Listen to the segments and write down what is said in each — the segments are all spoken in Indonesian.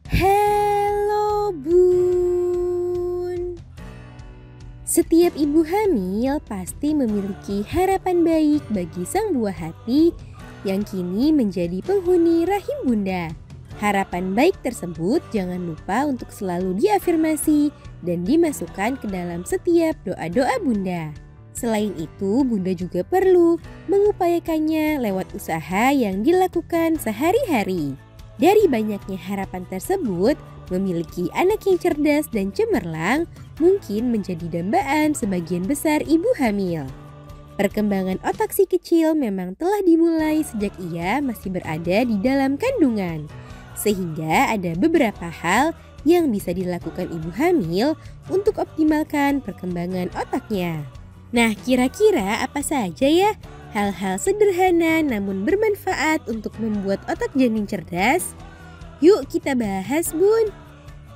Halo Bun. Setiap ibu hamil pasti memiliki harapan baik bagi sang buah hati yang kini menjadi penghuni rahim bunda. Harapan baik tersebut jangan lupa untuk selalu diafirmasi dan dimasukkan ke dalam setiap doa-doa bunda. Selain itu, bunda juga perlu mengupayakannya lewat usaha yang dilakukan sehari-hari. Dari banyaknya harapan tersebut, memiliki anak yang cerdas dan cemerlang mungkin menjadi dambaan sebagian besar ibu hamil. Perkembangan otak si kecil memang telah dimulai sejak ia masih berada di dalam kandungan. Sehingga ada beberapa hal yang bisa dilakukan ibu hamil untuk optimalkan perkembangan otaknya. Nah, kira-kira apa saja ya hal-hal sederhana namun bermanfaat untuk membuat otak janin cerdas? Yuk kita bahas Bun.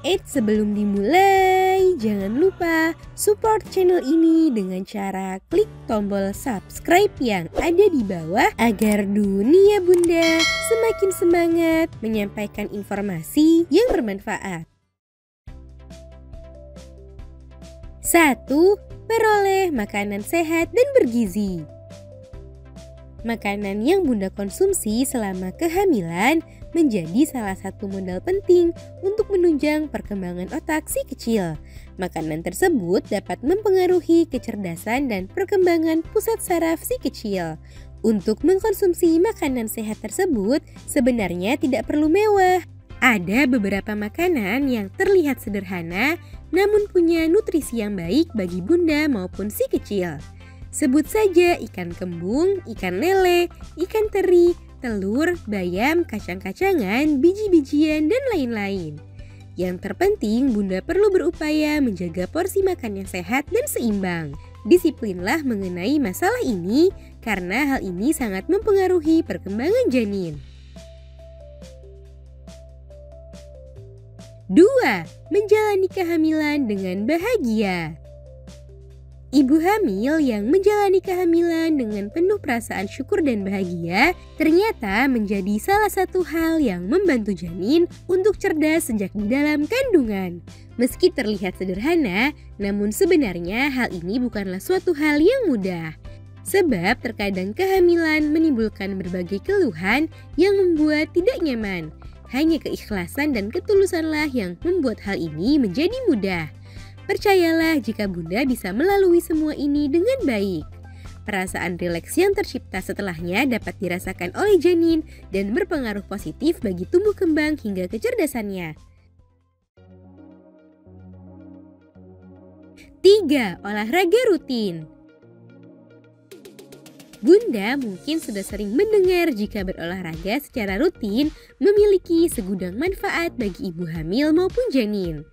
Sebelum dimulai, jangan lupa support channel ini dengan cara klik tombol subscribe yang ada di bawah agar dunia bunda semakin semangat menyampaikan informasi yang bermanfaat. 1. Peroleh makanan sehat dan bergizi. Makanan yang bunda konsumsi selama kehamilan menjadi salah satu modal penting untuk menunjang perkembangan otak si kecil. Makanan tersebut dapat mempengaruhi kecerdasan dan perkembangan pusat saraf si kecil. Untuk mengkonsumsi makanan sehat tersebut sebenarnya tidak perlu mewah. Ada beberapa makanan yang terlihat sederhana namun punya nutrisi yang baik bagi bunda maupun si kecil. Sebut saja ikan kembung, ikan lele, ikan teri, telur, bayam, kacang-kacangan, biji-bijian, dan lain-lain. Yang terpenting, bunda perlu berupaya menjaga porsi makan yang sehat dan seimbang. Disiplinlah mengenai masalah ini karena hal ini sangat mempengaruhi perkembangan janin. 2. Menjalani kehamilan dengan bahagia. Ibu hamil yang menjalani kehamilan dengan penuh perasaan syukur dan bahagia ternyata menjadi salah satu hal yang membantu janin untuk cerdas sejak di dalam kandungan. Meski terlihat sederhana, namun sebenarnya hal ini bukanlah suatu hal yang mudah. Sebab terkadang kehamilan menimbulkan berbagai keluhan yang membuat tidak nyaman. Hanya keikhlasan dan ketulusanlah yang membuat hal ini menjadi mudah. Percayalah jika bunda bisa melalui semua ini dengan baik. Perasaan rileks yang tercipta setelahnya dapat dirasakan oleh janin dan berpengaruh positif bagi tumbuh kembang hingga kecerdasannya. 3. Olahraga rutin. Bunda mungkin sudah sering mendengar jika berolahraga secara rutin memiliki segudang manfaat bagi ibu hamil maupun janin.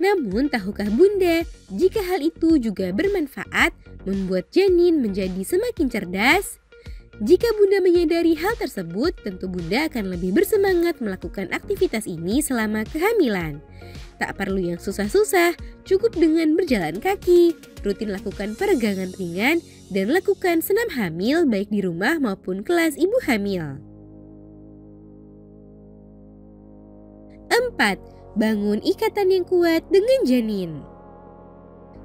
Namun tahukah bunda jika hal itu juga bermanfaat membuat janin menjadi semakin cerdas? Jika bunda menyadari hal tersebut, tentu bunda akan lebih bersemangat melakukan aktivitas ini selama kehamilan. Tak perlu yang susah-susah, cukup dengan berjalan kaki, rutin lakukan peregangan ringan, dan lakukan senam hamil baik di rumah maupun kelas ibu hamil. 4. Bangun ikatan yang kuat dengan janin.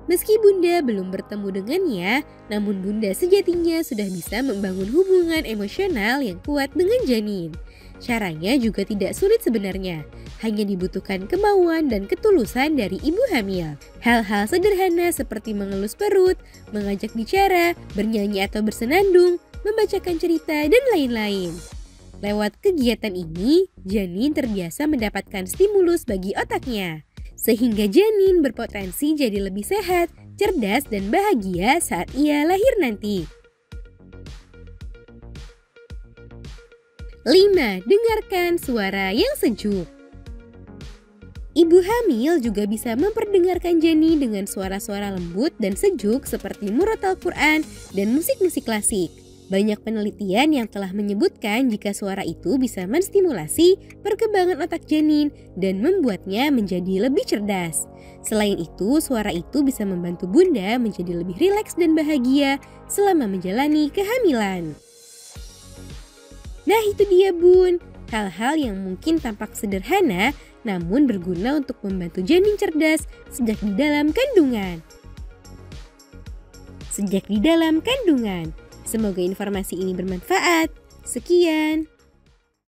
Meski bunda belum bertemu dengannya, namun bunda sejatinya sudah bisa membangun hubungan emosional yang kuat dengan janin. Caranya juga tidak sulit sebenarnya, hanya dibutuhkan kemauan dan ketulusan dari ibu hamil. Hal-hal sederhana seperti mengelus perut, mengajak bicara, bernyanyi atau bersenandung, membacakan cerita, dan lain-lain. Lewat kegiatan ini, janin terbiasa mendapatkan stimulus bagi otaknya. Sehingga janin berpotensi jadi lebih sehat, cerdas, dan bahagia saat ia lahir nanti. 5. Dengarkan suara yang sejuk. Ibu hamil juga bisa memperdengarkan janin dengan suara-suara lembut dan sejuk seperti murotal Quran dan musik-musik klasik. Banyak penelitian yang telah menyebutkan jika suara itu bisa menstimulasi perkembangan otak janin dan membuatnya menjadi lebih cerdas. Selain itu, suara itu bisa membantu bunda menjadi lebih rileks dan bahagia selama menjalani kehamilan. Nah itu dia bun, hal-hal yang mungkin tampak sederhana namun berguna untuk membantu janin cerdas sejak di dalam kandungan. Semoga informasi ini bermanfaat. Sekian.